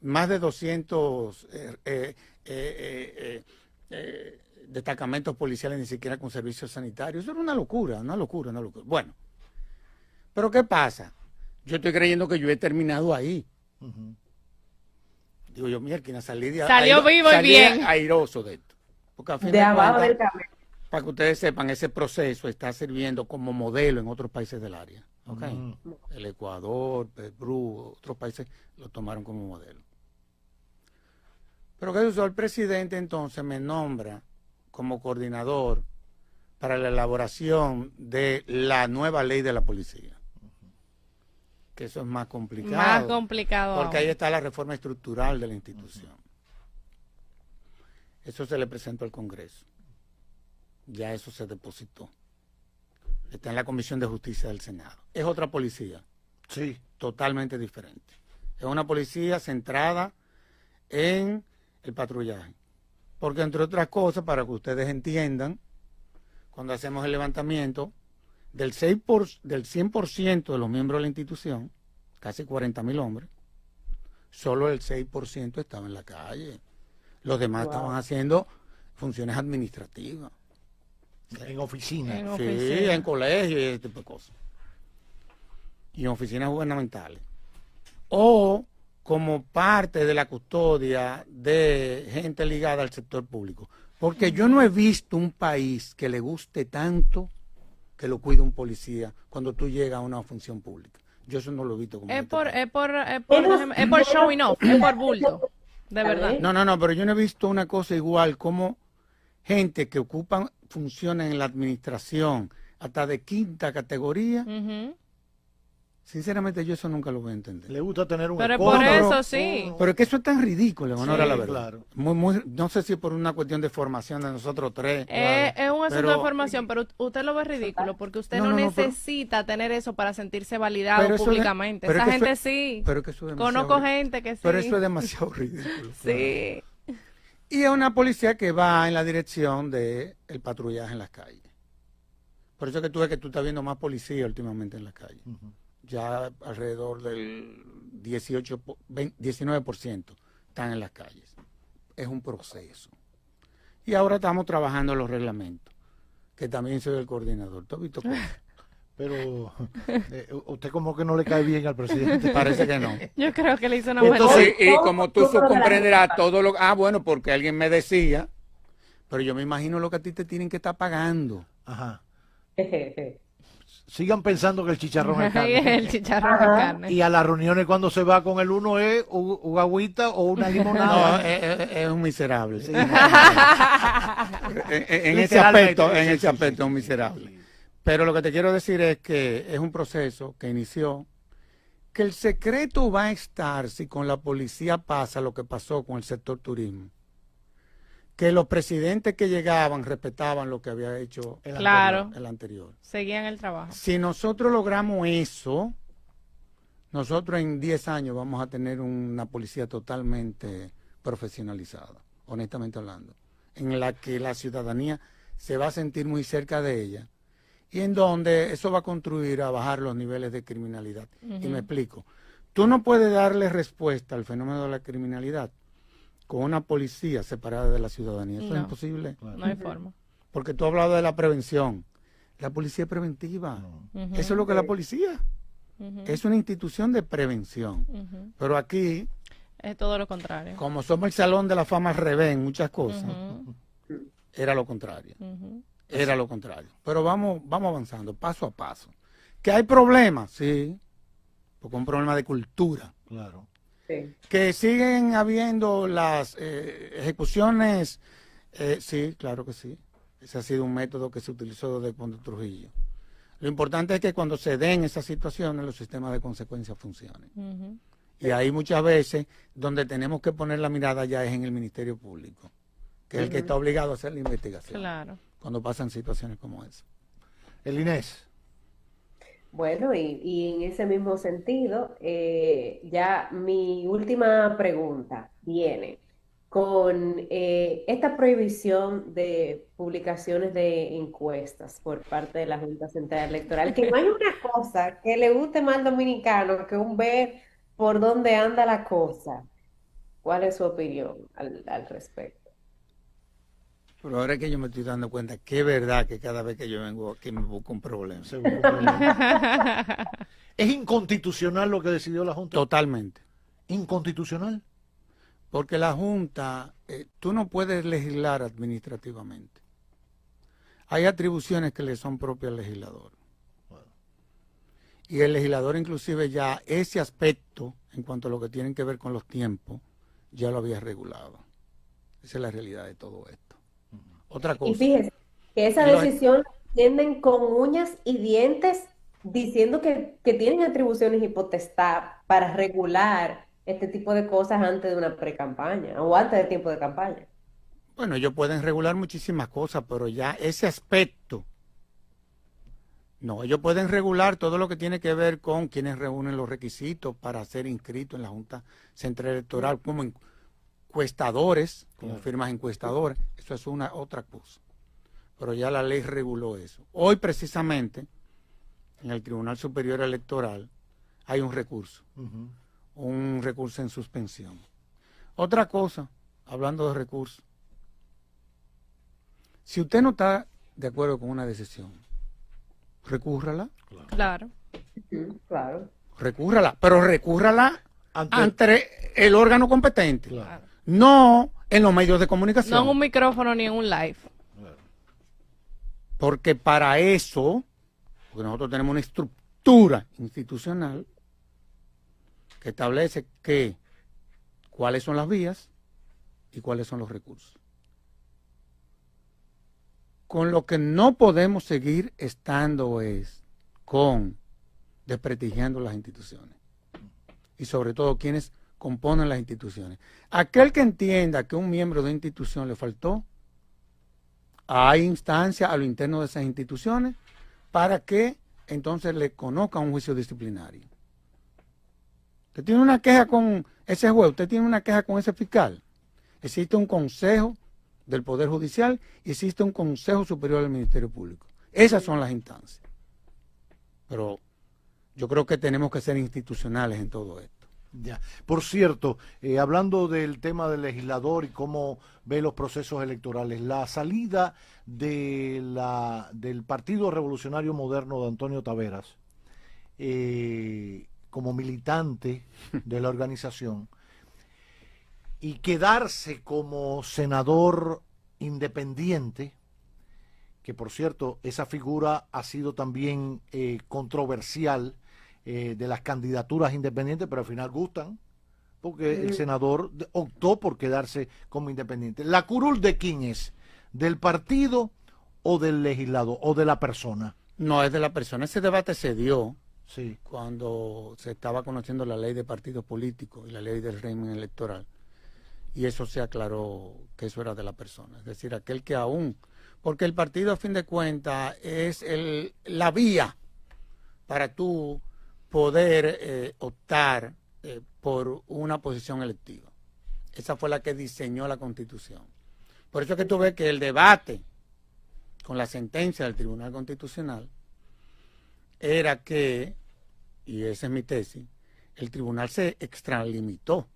C: más de 200 destacamentos policiales ni siquiera con servicios sanitarios. Eso era una locura, una locura, una locura. Bueno, pero ¿qué pasa? Yo estoy creyendo que yo he terminado ahí. Digo yo, mira,
A: salió vivo y bien.
C: Airoso de esto. Porque a fin
D: De abajo
C: cuentas,
D: del camino.
C: para que ustedes sepan, ese proceso está sirviendo como modelo en otros países del área. ¿Okay? El Ecuador, Perú, otros países lo tomaron como modelo. Pero ¿qué sucedió? El presidente entonces me nombra como coordinador para la elaboración de la nueva ley de la policía. Que eso es más complicado.
A: Más complicado.
C: Porque ahí está la reforma estructural de la institución. Eso se le presentó al Congreso. Ya eso se depositó. Está en la Comisión de Justicia del Senado. Es otra policía.
B: Sí.
C: Totalmente diferente. Es una policía centrada en el patrullaje. Porque entre otras cosas, para que ustedes entiendan, cuando hacemos el levantamiento, del 100% de los miembros de la institución, casi 40.000 hombres, solo el 6% estaba en la calle. Los demás estaban haciendo funciones administrativas.
B: En oficina.
C: Sí, en colegios y ese tipo de cosas. Y en oficinas gubernamentales. O como parte de la custodia de gente ligada al sector público. Porque yo no he visto un país que le guste tanto que lo cuide un policía cuando tú llegas a una función pública. Yo eso no lo he visto como
A: es por showing off, es por bulto, de verdad.
C: No, pero yo no he visto una cosa igual como gente que ocupan funciones en la administración hasta de quinta categoría. Sinceramente yo eso nunca lo voy a entender.
B: Le gusta tener un
A: pero por eso sí.
C: Pero es que eso es tan ridículo, en honor a la verdad.
B: Claro.
C: No sé si por una cuestión de formación de nosotros tres.
A: Es un asunto de formación, pero usted lo ve ridículo porque usted no necesita tener eso para sentirse validado públicamente. Esa gente sí.
C: Pero que eso es
A: conozco gente que sí.
C: Pero eso es demasiado ridículo.
A: Sí.
C: Claro. Y es una policía que va en la dirección del patrullaje en las calles. Por eso es que tú ves que tú estás viendo más policía últimamente en las calles. Ya alrededor del 19% están en las calles. Es un proceso. Y ahora estamos trabajando en los reglamentos, que también soy el coordinador. ¿Tú has visto cómo?
B: Pero usted como que no le cae bien al presidente.
C: Parece que no.
A: Yo creo que le hizo una
C: buena. Y como tú comprenderás todo lo... bueno, porque alguien me decía, pero yo me imagino lo que a ti te tienen que estar pagando.
B: Ajá. Sigan pensando que el chicharrón es carne.
A: El chicharrón es carne.
B: Y a las reuniones cuando se va con el uno es un agüita o una limonada.
C: No, es un miserable. Sí. en ese aspecto es un miserable. Pero lo que te quiero decir es que es un proceso que inició, que el secreto va a estar si con la policía pasa lo que pasó con el sector turismo. Que los presidentes que llegaban respetaban lo que había hecho el anterior.
A: Seguían el trabajo.
C: Si nosotros logramos eso, nosotros en 10 años vamos a tener una policía totalmente profesionalizada, honestamente hablando, en la que la ciudadanía se va a sentir muy cerca de ella y en donde eso va a contribuir a bajar los niveles de criminalidad. Y me explico. Tú no puedes darle respuesta al fenómeno de la criminalidad con una policía separada de la ciudadanía. Eso es imposible.
A: No hay forma.
C: Porque tú has hablado de la prevención. La policía es preventiva. Eso es lo que es la policía. Es una institución de prevención. Pero aquí...
A: es todo lo contrario.
C: Como somos el salón de la fama al revés en muchas cosas, era lo contrario. Era lo contrario. Pero vamos avanzando, paso a paso. ¿Que hay problemas? Sí. Porque es un problema de cultura.
B: Claro.
C: Que siguen habiendo las ejecuciones, sí, claro que sí. Ese ha sido un método que se utilizó desde Ponte Trujillo. Lo importante es que cuando se den esas situaciones, los sistemas de consecuencia funcionen. Y ahí muchas veces donde tenemos que poner la mirada ya es en el Ministerio Público, que es el que está obligado a hacer la investigación.
A: Claro.
C: Cuando pasan situaciones como esa.
B: El Inés.
D: Bueno, y en ese mismo sentido, ya mi última pregunta viene con esta prohibición de publicaciones de encuestas por parte de la Junta Central Electoral, que no hay una cosa que le guste más al dominicano que un ver por dónde anda la cosa. ¿Cuál es su opinión al respecto?
C: Pero ahora es que yo me estoy dando cuenta que es verdad que cada vez que yo vengo aquí me busco un problema.
B: Seguro que no. ¿Es inconstitucional lo que decidió la Junta?
C: Totalmente.
B: ¿Inconstitucional?
C: Porque la Junta, tú no puedes legislar administrativamente. Hay atribuciones que le son propias al legislador.
B: Bueno.
C: Y el legislador inclusive ya ese aspecto, en cuanto a lo que tienen que ver con los tiempos, ya lo había regulado. Esa es la realidad de todo esto. Otra
D: Y
C: cosa.
D: fíjese que esa
C: Lo-
D: decisión la tienen con uñas y dientes diciendo que tienen atribuciones y potestad para regular este tipo de cosas antes de una pre-campaña o antes del tiempo de campaña.
C: Bueno, ellos pueden regular muchísimas cosas, pero ya ese aspecto, no, ellos pueden regular todo lo que tiene que ver con quienes reúnen los requisitos para ser inscritos en la Junta Central Electoral, como encuestadores, como firmas encuestadoras, eso es una otra cosa. Pero ya la ley reguló eso. Hoy precisamente, en el Tribunal Superior Electoral, hay un recurso en suspensión. Otra cosa, hablando de recursos, si usted no está de acuerdo con una decisión, recúrrala,
A: Claro.
D: Claro.
C: pero recúrrala ante el órgano competente,
B: Claro.
C: no en los medios de
A: No
C: comunicación.
A: en un micrófono ni en un live.
C: Porque para eso, porque nosotros tenemos una estructura institucional que establece cuáles son las vías y cuáles son los recursos. Con lo que no podemos seguir estando es con desprestigiando las instituciones y sobre todo quienes componen las instituciones. Aquel que entienda que un miembro de una institución le faltó, hay instancias a lo interno de esas instituciones para que entonces le conozca un juicio disciplinario. Usted tiene una queja con ese juez, usted tiene una queja con ese fiscal. Existe un consejo del Poder Judicial y existe un Consejo Superior del Ministerio Público. Esas son las instancias. Pero yo creo que tenemos que ser institucionales en todo esto.
B: Ya. Por cierto, hablando del tema del legislador y cómo ve los procesos electorales, la salida del Partido Revolucionario Moderno de Antonio Taveras como militante de la organización y quedarse como senador independiente, que por cierto, esa figura ha sido también controversial, de las candidaturas independientes, pero al final gustan, porque el senador optó por quedarse como independiente. ¿La curul de quién es? ¿Del partido o del legislador o de la persona?
C: No, es de la persona. Ese debate se dio
B: Sí.
C: cuando se estaba conociendo la ley de partidos políticos y la ley del régimen electoral. Y eso se aclaró que eso era de la persona. Es decir, aquel que aún, porque el partido a fin de cuentas es la vía para tú poder optar por una posición electiva. Esa fue la que diseñó la Constitución. Por eso es que tú ves que el debate con la sentencia del Tribunal Constitucional era que, y esa es mi tesis, el tribunal se extralimitó.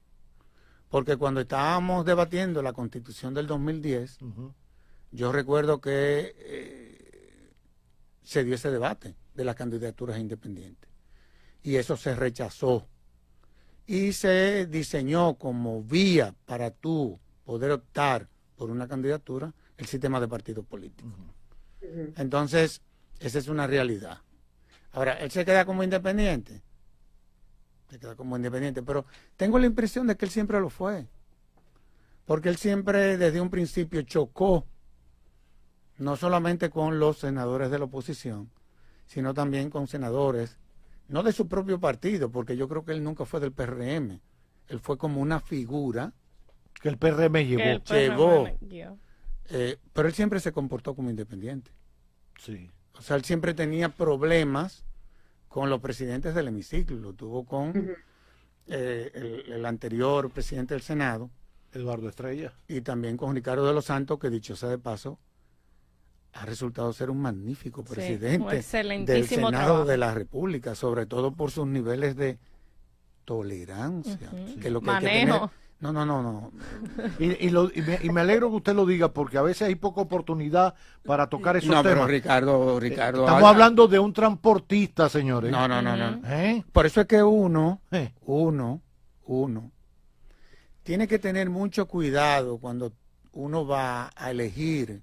C: Porque cuando estábamos debatiendo la Constitución del 2010, yo recuerdo que se dio ese debate de las candidaturas independientes. Y eso se rechazó. Y se diseñó como vía para tú poder optar por una candidatura el sistema de partidos políticos. Entonces, esa es una realidad. Ahora, él se queda como independiente. Se queda como independiente, pero tengo la impresión de que él siempre lo fue. Porque él siempre, desde un principio, chocó no solamente con los senadores de la oposición, sino también con senadores no de su propio partido, porque yo creo que él nunca fue del PRM. Él fue como una figura
B: que el PRM llevó.
C: Pero él siempre se comportó como independiente.
B: Sí.
C: O sea, él siempre tenía problemas con los presidentes del hemiciclo. Lo tuvo con el anterior presidente del Senado,
B: Eduardo Estrella.
C: Y también con Ricardo de los Santos, que dicho sea de paso, ha resultado ser un magnífico presidente del Senado
A: trabajo
C: de la República, sobre todo por sus niveles de tolerancia, que es lo que hay que tener No.
B: Y me alegro que usted lo diga porque a veces hay poca oportunidad para tocar esos
C: No, pero
B: temas.
C: Ricardo,
B: Estamos hablando de un transportista, señores.
C: No.
B: ¿Eh?
C: Por eso es que uno
B: ¿Eh?
C: tiene que tener mucho cuidado cuando uno va a elegir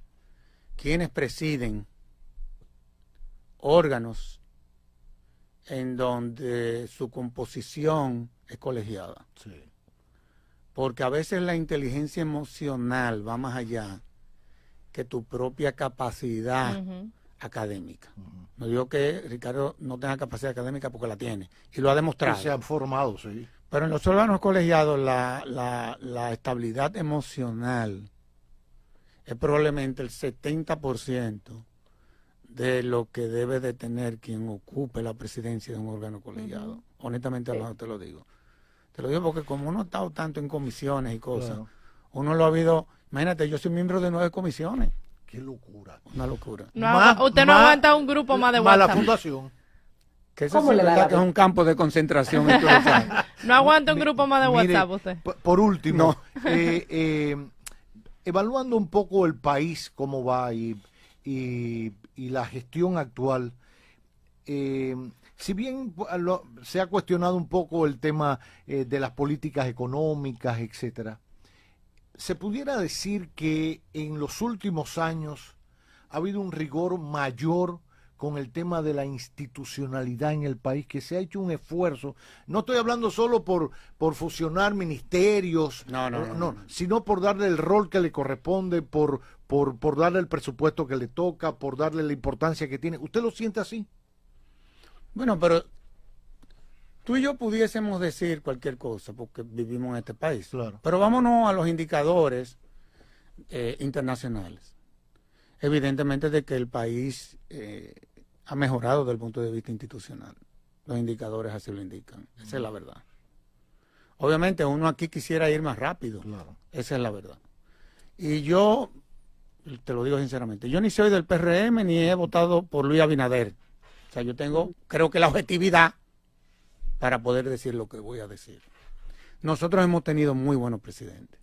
C: quienes presiden órganos en donde su composición es colegiada.
B: Sí.
C: Porque a veces la inteligencia emocional va más allá que tu propia capacidad académica. No digo que Ricardo no tenga capacidad académica porque la tiene, y lo ha demostrado.
B: Se han formado, sí.
C: Pero en los órganos colegiados la estabilidad emocional es probablemente el 70% de lo que debe de tener quien ocupe la presidencia de un órgano colegiado. Honestamente hablando te lo digo. Te lo digo porque como uno ha estado tanto en comisiones y cosas,
B: Claro.
C: uno lo ha habido. Imagínate, yo soy miembro de 9 comisiones.
B: Qué locura.
C: Una locura.
A: Usted no aguanta un grupo más de
B: Más la
A: WhatsApp.
B: fundación.
C: Que eso
D: ¿Cómo
C: sí
D: le
C: es
D: da
C: verdad
D: la
C: que es un campo de concentración. Y tú lo sabes.
A: No aguanta un grupo más de
B: Mire,
A: WhatsApp usted.
B: Por último, evaluando un poco el país, cómo va y la gestión actual, si bien se ha cuestionado un poco el tema de las políticas económicas, etcétera, se pudiera decir que en los últimos años ha habido un rigor mayor con el tema de la institucionalidad en el país, que se ha hecho un esfuerzo. No estoy hablando solo por fusionar ministerios,
C: No.
B: sino por darle el rol que le corresponde, por darle el presupuesto que le toca, por darle la importancia que tiene. ¿Usted lo siente así?
C: Bueno, pero tú y yo pudiésemos decir cualquier cosa porque vivimos en este país.
B: Claro.
C: Pero vámonos a los indicadores internacionales. Evidentemente de que el país ha mejorado desde el punto de vista institucional. Los indicadores así lo indican. Esa es la verdad. Obviamente uno aquí quisiera ir más rápido.
B: Claro.
C: Esa es la verdad. Y yo, te lo digo sinceramente, yo ni soy del PRM ni he votado por Luis Abinader. O sea, yo tengo, creo que la objetividad para poder decir lo que voy a decir. Nosotros hemos tenido muy buenos presidentes.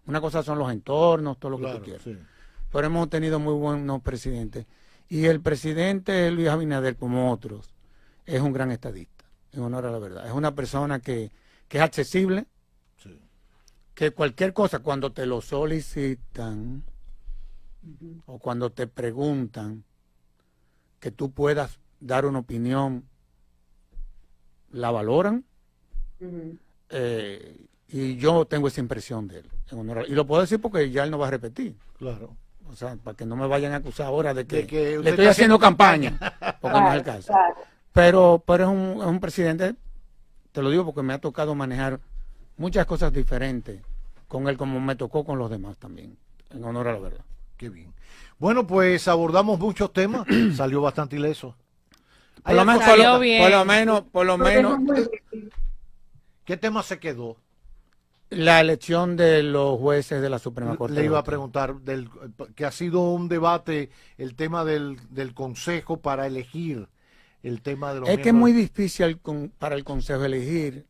C: Una cosa son los entornos, todo lo que tú quieras.
B: Sí.
C: Pero hemos tenido muy buenos presidentes. Y el presidente Luis Abinader, como otros, es un gran estadista, en honor a la verdad. Es una persona que es accesible,
B: Sí.
C: que cualquier cosa, cuando te lo solicitan o cuando te preguntan, que tú puedas dar una opinión, la valoran. Y yo tengo esa impresión de él. Y lo puedo decir porque ya él no va a repetir.
B: Claro.
C: O sea, para que no me vayan a acusar ahora de que
B: usted
C: le estoy
B: está
C: haciendo campaña, porque no es el caso.
D: Claro.
C: Pero es un presidente, te lo digo porque me ha tocado manejar muchas cosas diferentes con él, como me tocó con los demás también, en honor a la verdad.
B: Qué bien. Bueno, pues abordamos muchos temas. Salió bastante ileso.
C: Por lo menos,
A: Salió bien.
C: por lo menos
B: ¿Qué tema se quedó?
C: la elección de los jueces de la Suprema Corte.
B: Le iba a
C: de Justicia.
B: preguntar, que ha sido un debate, el tema del Consejo para elegir el tema de los
C: Es que es muy
B: miembros.
C: difícil para el Consejo elegir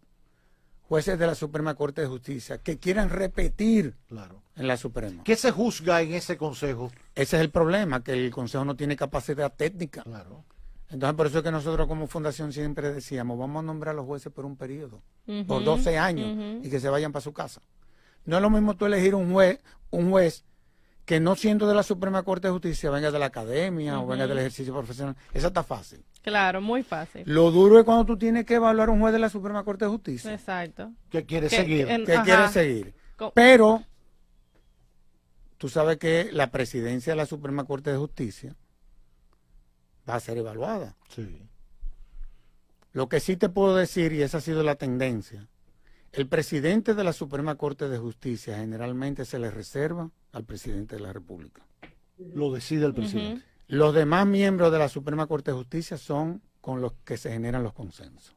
C: jueces de la Suprema Corte de Justicia que quieran repetir
B: Claro.
C: en la Suprema.
B: ¿Qué se juzga en ese Consejo?
C: Ese es el problema, que el Consejo no tiene capacidad técnica.
B: Claro.
C: Entonces, por eso es que nosotros como fundación siempre decíamos, vamos a nombrar a los jueces por un periodo,
A: Ujú,
C: por 12 años,
A: ujú.
C: y que se vayan para su casa. No es lo mismo tú elegir un juez que no siendo de la Suprema Corte de Justicia, venga de la academia o venga del ejercicio profesional. Eso está fácil.
A: Claro, muy fácil.
C: Lo duro es cuando tú tienes que evaluar a un juez de la Suprema Corte de Justicia.
A: Exacto.
B: ¿Qué quiere
A: Que-
B: seguir?
A: en-
C: Que
A: Ajá.
C: quiere seguir.
A: Co-
C: Pero tú sabes que la presidencia de la Suprema Corte de Justicia va a ser evaluada.
B: Sí.
C: Lo que sí te puedo decir, y esa ha sido la tendencia, el presidente de la Suprema Corte de Justicia generalmente se le reserva al presidente de la República.
B: Lo decide el presidente.
C: Los demás miembros de la Suprema Corte de Justicia son con los que se generan los consensos.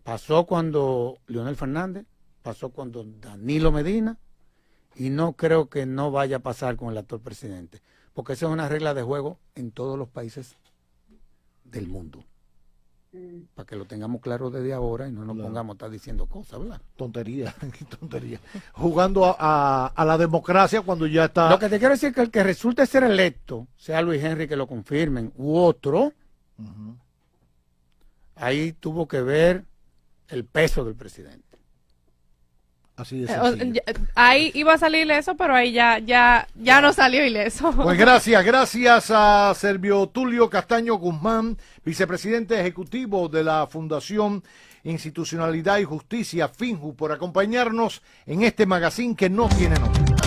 C: Pasó cuando Leonel Fernández, pasó cuando Danilo Medina, y no creo que no vaya a pasar con el actual presidente, porque esa es una regla de juego en todos los países del mundo. Para que lo tengamos claro desde ahora y no nos
B: Claro.
C: pongamos a estar diciendo cosas, ¿verdad?
B: Tontería, tontería. Jugando a la democracia cuando ya está...
C: Lo que te quiero decir es que el que resulte ser electo, sea Luis Henry que lo confirmen, u otro,
B: Ujú.
C: ahí tuvo que ver el peso del presidente.
B: Así de sencillo.
A: Ahí iba a salir ileso, pero ahí ya no salió ileso.
B: Pues gracias a Servio Tulio Castaño Guzmán, vicepresidente ejecutivo de la Fundación Institucionalidad y Justicia, FINJU, por acompañarnos en este magazine que no tiene nombre.